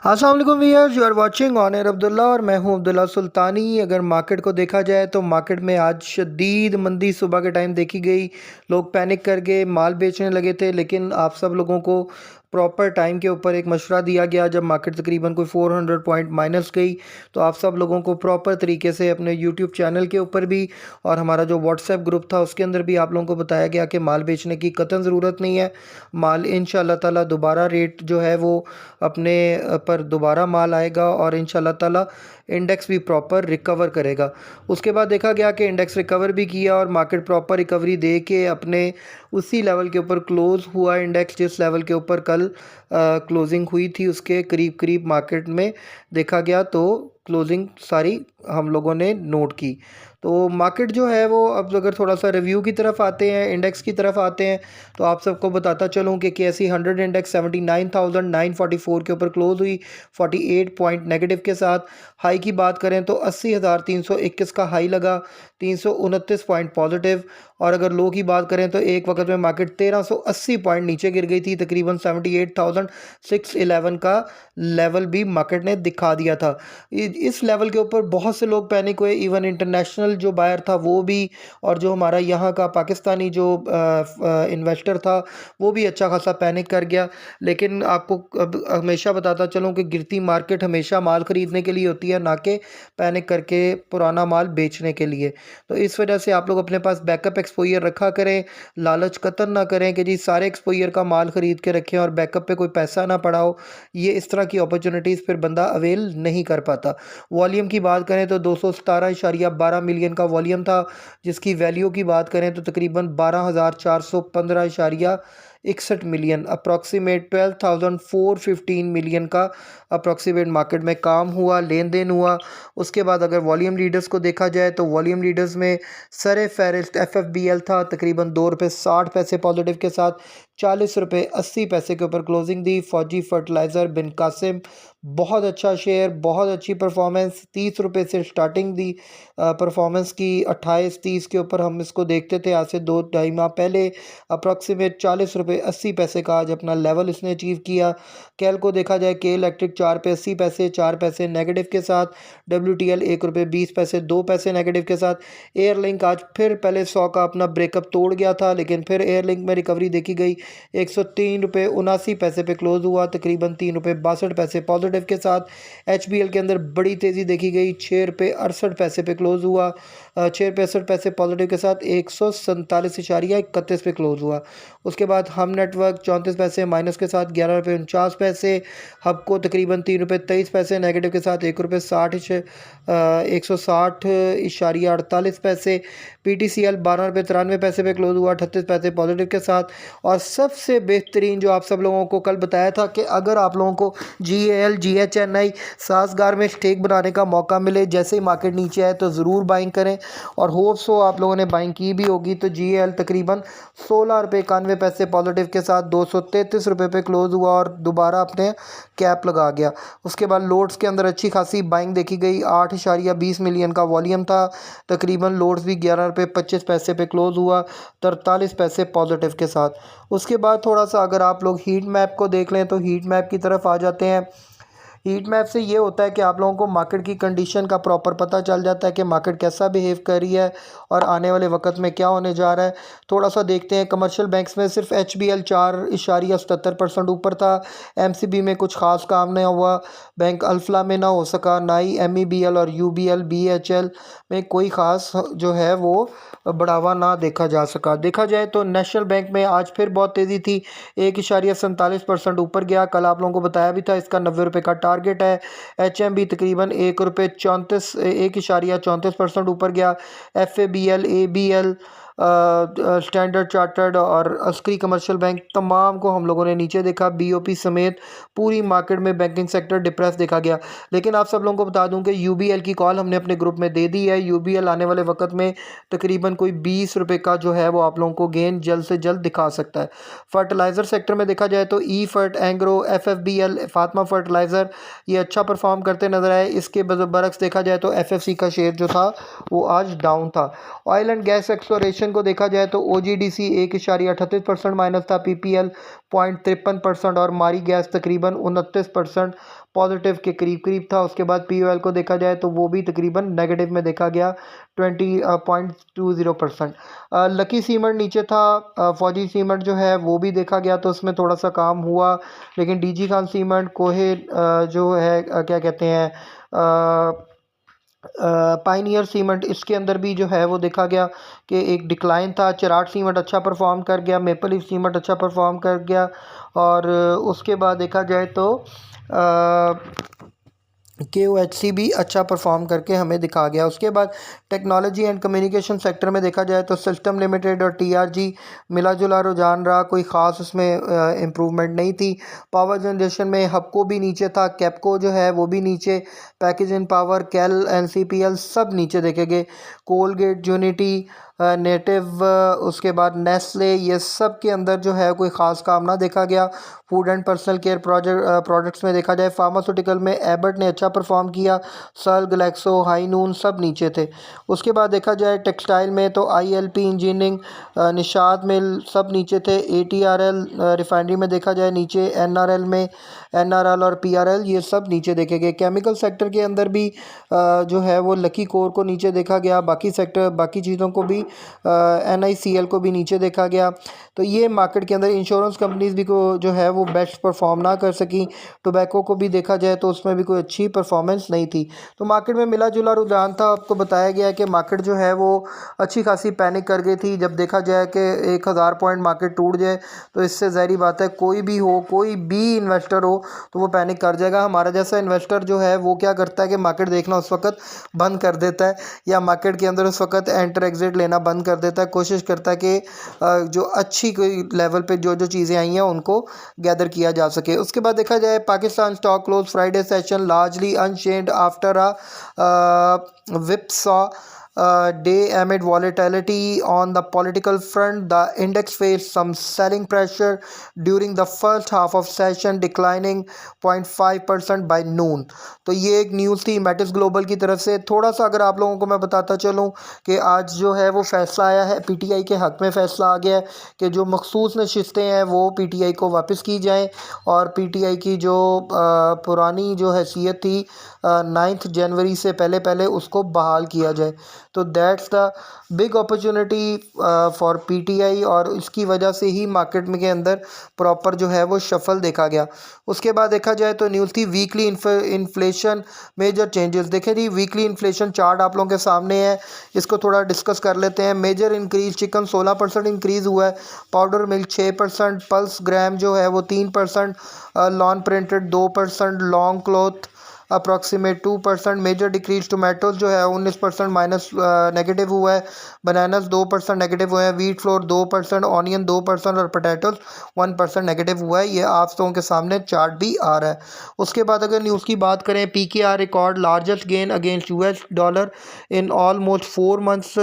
अस्सलाम वालेकुम viewers, you are watching honour Abdullah और मैं हूं अब्दुल्ला सुल्तानी। अगर मार्केट को देखा जाए तो मार्केट में आज शदीद मंदी सुबह के टाइम देखी गई। लोग पैनिक कर गए, माल बेचने लगे थे। लेकिन आप सब लोगों को प्रॉपर टाइम के ऊपर एक मशवरा दिया गया। जब मार्केट तकरीबन कोई 400 पॉइंट माइनस गई तो आप सब लोगों को प्रॉपर तरीके से अपने यूट्यूब चैनल के ऊपर भी और हमारा जो व्हाट्सएप ग्रुप था उसके अंदर भी आप लोगों को बताया गया कि माल बेचने की कतई ज़रूरत नहीं है। माल इंशाल्लाह ताला दोबारा रेट जो है वो अपने पर दोबारा माल आएगा और इंशाल्लाह ताला इंडेक्स भी प्रॉपर रिकवर करेगा। उसके बाद देखा गया कि इंडेक्स रिकवर भी किया और मार्केट प्रॉपर रिकवरी दे के अपने उसी लेवल के ऊपर क्लोज़ हुआ। इंडेक्स जिस लेवल के ऊपर कल क्लोजिंग हुई थी उसके करीब करीब मार्केट में देखा गया, तो क्लोजिंग सारी हम लोगों ने नोट की। तो मार्केट जो है वो अब अगर थोड़ा सा रिव्यू की तरफ आते हैं, इंडेक्स की तरफ आते हैं, तो आप सबको बताता चलूँ कि KSE 100 इंडेक्स 79,944 के ऊपर क्लोज हुई 48 पॉइंट नेगेटिव के साथ। हाई की बात करें तो 80,321 का हाई लगा, 329 पॉइंट पॉजिटिव। और अगर लो की बात करें तो एक वक्त में मार्केट 1380 पॉइंट नीचे गिर गई थी, तकरीबन 78,611 का लेवल भी मार्केट ने दिखा दिया था। इस लेवल के ऊपर बहुत से लोग पैनिक हुए, इवन इंटरनेशनल जो बायर था वो भी, और जो हमारा यहाँ का पाकिस्तानी जो इन्वेस्टर था वो भी अच्छा खासा पैनिक कर गया। लेकिन आपको अब हमेशा बताता चलूँ कि गिरती मार्केट हमेशा माल ख़रीदने के लिए होती है, ना कि पैनिक करके पुराना माल बेचने के लिए। तो इस वजह से आप लोग अपने पास बैकअप एक्सपोजर रखा करें, लालच कतन ना करें कि जी सारे एक्सपोजर का माल ख़रीद के रखें और बैकअप पे कोई पैसा ना पड़ा हो। ये इस तरह की अपॉर्चुनिटीज़ फिर बंदा अवेल नहीं कर पाता। वॉल्यूम की बात करें तो 217.12 मिलियन का वॉल्यूम था, जिसकी वैल्यू की बात करें तो तकरीबन 12,415.61 मिलियन, अप्रॉक्सीमेट 12,415 मिलियन का अप्रॉक्सीमेट मार्केट में काम हुआ, लेन देन हुआ। उसके बाद अगर वॉल्यूम लीडर्स को देखा जाए तो वॉल्यूम लीडर्स में सर फहरिस्त FFBL था, तकरीबन ₹2.60 पॉजिटिव के साथ 40 रुपये 80 पैसे के ऊपर क्लोजिंग दी। फौजी फर्टिलाइज़र बिन कासिम बहुत अच्छा शेयर, बहुत अच्छी परफॉर्मेंस, 30 रुपये से स्टार्टिंग दी परफॉर्मेंस की। 28-30 के ऊपर हम इसको देखते थे आज से 2-2.5 माह पहले। अप्रॉक्सीमेट 40 रुपये 80 पैसे का आज अपना लेवल इसने अचीव किया। कैल को देखा जाए, के इलेक्ट्रिक 4 रुपये 80 पैसे 4 पैसे नेगेटिव के साथ। WTL 1 रुपये 20 पैसे 2 पैसे नेगेटिव के साथ। एयरलिंक आज फिर पहले 100 का अपना ब्रेकअप तोड़ गया था, लेकिन फिर एयरलिंक में रिकवरी देखी गई। 103 रुपये 79 पैसे पे क्लोज हुआ, तकरीबन 3 रुपये 62 पैसे पॉजिटिव के साथ। HBL के अंदर बड़ी तेज़ी देखी गई, 6 रुपये 68 पैसे पे क्लोज हुआ, 6 रुपये 68 पैसे पॉजिटिव के साथ 147.31 पे क्लोज हुआ। उसके बाद हम नेटवर्क 34 पैसे माइनस के साथ 11 रुपये 49 पैसे। हबको तकरीबन 3 रुपये 23 पैसे नेगेटिव के साथ 160.48 पैसे। PTCL 12 रुपये 93 पैसे पे क्लोज हुआ, 38 पैसे पॉजिटिव के साथ। और सबसे बेहतरीन जो आप सब लोगों को कल बताया था कि अगर आप लोगों को GAL GHNI सासगार में स्टेक बनाने का मौका मिले, जैसे ही मार्केट नीचे आए तो ज़रूर बाइंग करें। और होप सो आप लोगों ने बाइंग की भी होगी। तो GAL तकरीबन 16 रुपये 91 पैसे पॉजिटिव के साथ 233 रुपये पे क्लोज हुआ और दोबारा अपने कैप लगा गया। उसके बाद लोड्स के अंदर अच्छी खासी बाइंग देखी गई, 8.20 मिलियन का वॉल्यूम था, तकरीबन लोड्स भी 11 रुपये 25 पैसे पे क्लोज हुआ, 43 पैसे पॉजिटिव के साथ। उसके बाद थोड़ा सा अगर आप लोग हीट मैप को देख लें तो हीट मैप की तरफ आ जाते हैं। हीट मैप से ये होता है कि आप लोगों को मार्केट की कंडीशन का प्रॉपर पता चल जाता है कि मार्केट कैसा बिहेव कर रही है और आने वाले वक्त में क्या होने जा रहा है। थोड़ा सा देखते हैं, कमर्शियल बैंक्स में सिर्फ HBL 4.77% ऊपर था। MCB में कुछ खास काम नहीं हुआ, बैंक अल्फला में ना हो सका, ना ही MEBL और UBL BHL में कोई ख़ास जो है वो बढ़ावा ना देखा जा सका। देखा जाए तो नेशनल बैंक में आज फिर बहुत तेज़ी थी, 1.47% ऊपर गया। कल आप लोगों को बताया भी था इसका 90 रुपये का टारगेट है। HMB तकरीबन 1.34% ऊपर गया। FABL ABL स्टैंडर्ड चार्टर्ड और अस्करी कमर्शियल बैंक तमाम को हम लोगों ने नीचे देखा। BOP समेत पूरी मार्केट में बैंकिंग सेक्टर डिप्रेस देखा गया। लेकिन आप सब लोगों को बता दूं कि UBL की कॉल हमने अपने ग्रुप में दे दी है। UBL आने वाले वक्त में तकरीबन कोई 20 रुपये का जो है वो आप लोगों को गेन जल्द से जल्द दिखा सकता है। फर्टिलाइज़र सेक्टर में देखा जाए तो E-फर्ट, एंग्रो, FFBL, फातिमा फर्टिलाइज़र ये अच्छा परफॉर्म करते नजर आए। इसके बरक्स देखा जाए तो FFC का शेयर जो था वो आज डाउन था। Oil and gas exploration valuation को देखा जाए तो OGDC 1.38% माइनस था, PPL 0.53% और मारी गैस तकरीबन 29% पॉजिटिव के करीब करीब था। उसके बाद POL को देखा जाए तो वो भी तकरीबन नेगेटिव में देखा गया 20.20%। लकी सीमेंट नीचे था, फौजी सीमेंट जो है वो भी देखा गया तो उसमें थोड़ा सा काम हुआ, लेकिन DG खान सीमेंट कोहे जो है क्या कहते हैं पाइनियर सीमेंट, इसके अंदर भी जो है वो देखा गया कि एक डिक्लाइन था। चिराग सीमेंट अच्छा परफॉर्म कर गया, मेपल लीफ सीमेंट अच्छा परफॉर्म कर गया। और उसके बाद देखा जाए तो KOHC भी अच्छा परफॉर्म करके हमें दिखा गया। उसके बाद टेक्नोलॉजी एंड कम्युनिकेशन सेक्टर में देखा जाए तो सिस्टम लिमिटेड और TRG मिला जुला रुझान रहा, कोई ख़ास उसमें इम्प्रूवमेंट नहीं थी। पावर जनरेशन में हबको भी नीचे था, कैपको जो है वो भी नीचे, पैकेज इन पावर, कैल, NCPL सब नीचे देखे गए। कोलगेट, यूनिटी, नेटिव, उसके बाद नेस्ले, ये सब के अंदर जो है कोई ख़ास काम ना देखा गया। Food and personal care products में देखा जाए फार्मास्यूटिकल में एबट ने अच्छा परफॉर्म किया, सल, ग्लैक्सो, हाई नून सब नीचे थे। उसके बाद देखा जाए टेक्सटाइल में तो ILP इंजीनियरिंग, निशात मिल सब नीचे थे। ATRL रिफाइनरी में देखा जाए नीचे, NRL में NRL और PRL ये सब नीचे देखे गए। केमिकल सेक्टर के अंदर भी जो है वो लकी कोर को नीचे देखा गया, बाकी चीज़ों को भी NICL को भी नीचे देखा गया। तो ये मार्केट के अंदर इंश्योरेंस कंपनीज भी को जो है वो बेस्ट परफॉर्म ना कर सकी। टोबैको को भी देखा जाए तो उसमें भी कोई अच्छी परफॉर्मेंस नहीं थी। तो मार्केट में मिला जुला रुझान था। आपको बताया गया है कि मार्केट जो है वो अच्छी खासी पैनिक कर गई थी। जब देखा जाए कि 1000 पॉइंट मार्केट टूट जाए तो इससे ज़ाहिर बात है कोई भी इन्वेस्टर हो तो वो पैनिक कर जाएगा। हमारा जैसा इन्वेस्टर जो है वो क्या करता है कि मार्केट देखना उस वक्त बंद कर देता है, या मार्केट के अंदर उस वक्त एंटर एग्जिट लेना बंद कर देता है। कोशिश करता है कि जो अच्छी कोई लेवल पे जो चीज़ें आई हैं उनको गैदर किया जा सके। उसके बाद देखा जाए Pakistan stock close Friday session largely unchanged after a whipsaw day amid volatility on the political front. The index faced some selling pressure during the first half of session, declining 0.5% by noon. तो ये एक news थी Mattis global की तरफ से। थोड़ा सा अगर आप लोगों को मैं बताता चलूँ कि आज जो है वो फैसला आया है, PTI के हक़ में फ़ैसला आ गया है कि जो मखसूस नशिस्तें हैं वो PTI को वापस की जाएँ और PTI की जो पुरानी जो हैसियत थी 9 जनवरी से पहले उसको बहाल किया जाए। तो that's the big opportunity for PTI, और इसकी वजह से ही मार्केट में के अंदर प्रॉपर जो है वो शफल देखा गया। उसके बाद देखा जाए तो न्यूज़ थी वीकली इन्फ्लेशन मेजर चेंजेस। देखें जी, वीकली इन्फ्लेशन चार्ट आप लोगों के सामने है, इसको थोड़ा डिस्कस कर लेते हैं। मेजर इंक्रीज, चिकन 16% इंक्रीज़ हुआ है, पाउडर मिल्क 6%, पल्स ग्राम जो है वो 3%, lawn printed 2%, long cloth approximate 2%। Major decrease tomatoes जो है 19% माइनस नेगेटिव हुआ है, बनानास 2% नेगेटिव हुए हैं, वीट फ्लोर 2%, ऑनियन 2% और पोटैटोज 1% नेगेटिव हुआ है। ये आप लोगों के सामने चार्ट भी आ रहा है। उसके बाद अगर न्यूज़ की बात करें, PKR record largest gain against US dollar in almost 4 months.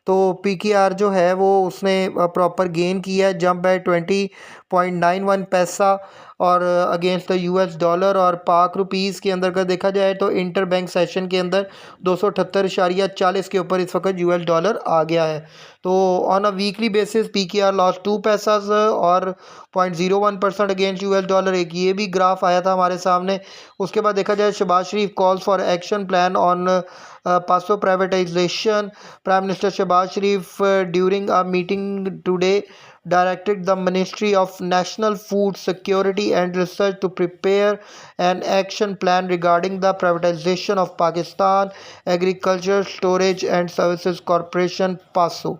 तो PKR जो है वो उसने प्रॉपर गेन किया है, जंप है 20.91 पैसा और अगेंस्ट द US डॉलर। और पाक रुपीज़ के अंदर अगर देखा जाए तो इंटर बैंक सेशन के अंदर 278.40 के ऊपर इस वक्त US डॉलर आ गया है। तो on a weekly basis PKR loss 2 पैसा और 0.01% अगेंस्ट US डॉलर। एक ये भी ग्राफ आया था हमारे सामने। उसके बाद देखा जाए Shahbaz Sharif calls for action plan on पासो privatisation. Prime minister Shahbaz Sharif during a meeting today directed the Ministry of National Food Security and Research to prepare an action plan regarding the privatization of Pakistan Agriculture Storage and Services Corporation PASO।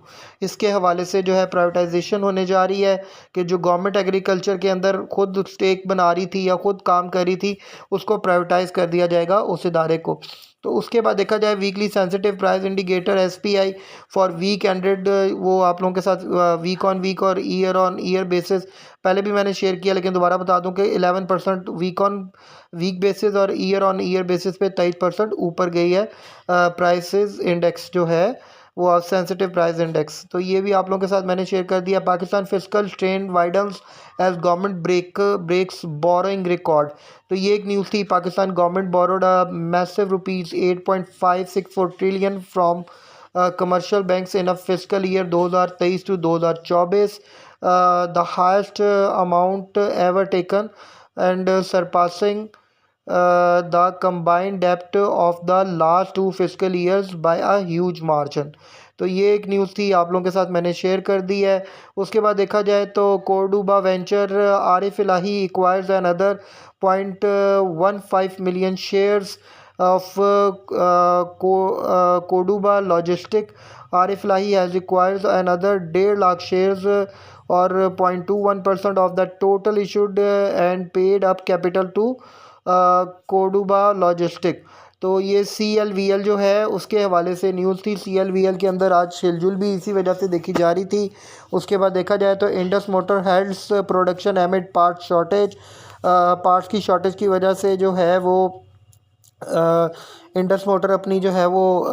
इसके हवाले से जो है privatisation होने जा रही है कि जो गवर्नमेंट एग्रीकल्चर के अंदर खुद स्टेक बना रही थी या खुद काम कर रही थी उसको प्राइवेटाइज कर दिया जाएगा उस इदारे को। तो उसके बाद देखा जाए weekly sensitive price indicator SPI for week ended, वो आप लोगों के साथ वीक ऑन वीक और ईयर ऑन ईयर बेसिस पहले भी मैंने शेयर किया, लेकिन दोबारा बता दूं कि 11% वीक ऑन वीक बेसिस और ईयर ऑन ईयर बेसिस पे 23% ऊपर गई है प्राइसेस इंडेक्स जो है वो सेंसिटिव प्राइस इंडेक्स। तो ये भी आप लोगों के साथ मैंने शेयर कर दिया। Pakistan fiscal strain widens as government breaks borrowing record. तो ये एक न्यूज़ थी, Pakistan government borrowed massive ₹8.564 trillion from commercial banks in a fiscal year 2023 to 2024, the highest amount ever taken, and surpassing the combined debt of the last 2 fiscal years by a huge margin। तो ये एक news थी, आप लोगों के साथ मैंने share कर दी है। उसके बाद देखा जाए तो Cordoba venture Arif Ilahi acquires another 0.15 million shares of Cordoba Logistic। Arif Lahi has acquired another 1.5 lakh shares or 0.21% of the total issued and paid up capital to कोडुबा लॉजिस्टिक। तो ये CLVL जो है उसके हवाले से न्यूज़ थी। CLVL के अंदर आज हिलजुल भी इसी वजह से देखी जा रही थी। उसके बाद देखा जाए तो Indus motor halts production amid part shortage, parts की शॉर्टेज की वजह से जो है वो इंडस मोटर अपनी जो है वो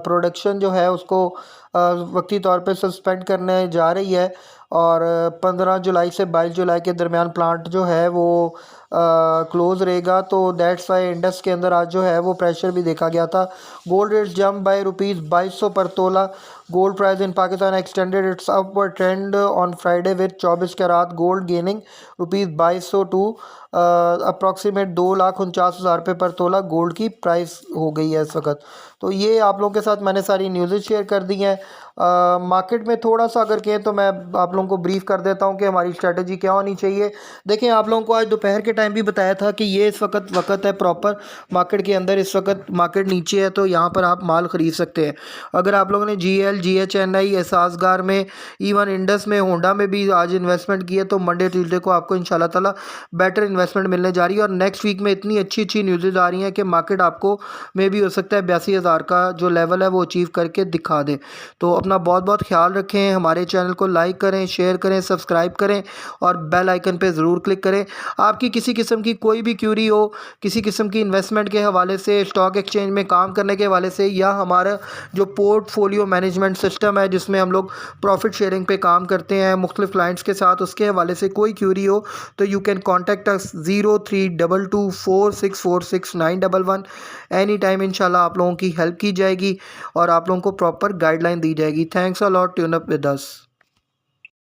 प्रोडक्शन जो है उसको वक्ती तौर पे सस्पेंड करने जा रही है, और 15 जुलाई से 22 जुलाई के दरमियान प्लांट जो है वो क्लोज़ रहेगा। तो दैट्स वाई इंडस के अंदर आज जो है वो प्रेशर भी देखा गया था। गोल्ड रेट्स जंप बाय ₹2200 पर tola. Gold price in Pakistan extended its upward trend on Friday with 24 carat gold gaining ₹2200 to approximate 2,49,000 रुपये पर तोला गोल्ड की प्राइस हो गई है इस वक्त। तो ये आप लोगों के साथ मैंने सारी न्यूज़ शेयर कर दी हैं। मार्केट में थोड़ा सा अगर कहें तो मैं आप लोगों को ब्रीफ कर देता हूं कि हमारी स्ट्रेटजी क्या होनी चाहिए। देखें, आप लोगों को आज दोपहर के टाइम भी बताया था कि ये इस वक्त है प्रॉपर मार्केट के अंदर। इस वक्त मार्केट नीचे है तो यहाँ पर आप माल ख़रीद सकते हैं। अगर आप लोगों ने GL, GHNI, एसासगार में, इवन इंडस में, होंडा में भी आज इन्वेस्टमेंट की है तो मंडे ट्यूसडे को आपको इंशाल्लाह ताला बेटर इन्वेस्टमेंट मिलने जा रही है। और नेक्स्ट वीक में इतनी अच्छी अच्छी न्यूज़ेज आ रही हैं कि मार्केट आपको में भी हो सकता है 82,000 का जो लेवल है वो अचीव करके दिखा दे। तो अपना बहुत बहुत ख्याल रखें। हमारे चैनल को लाइक करें, शेयर करें, सब्सक्राइब करें और बेल आइकन पे ज़रूर क्लिक करें। आपकी किसी किस्म की कोई भी क्यूरी हो, किसी किस्म की इन्वेस्टमेंट के हवाले से, स्टॉक एक्सचेंज में काम करने के हवाले से, या हमारा जो पोर्टफोलियो मैनेजमेंट सिस्टम है जिसमें हम लोग प्रॉफिट शेयरिंग पे काम करते हैं मुख्तलिफ क्लाइंट्स के साथ, उसके हवाले से कोई क्यूरी हो तो you can contact us 032246469111 any time. इंशाल्लाह आप लोगों की हेल्प की जाएगी और आप लोगों को प्रॉपर गाइडलाइन दी जाएगी। Thanks a lot, tune up with us.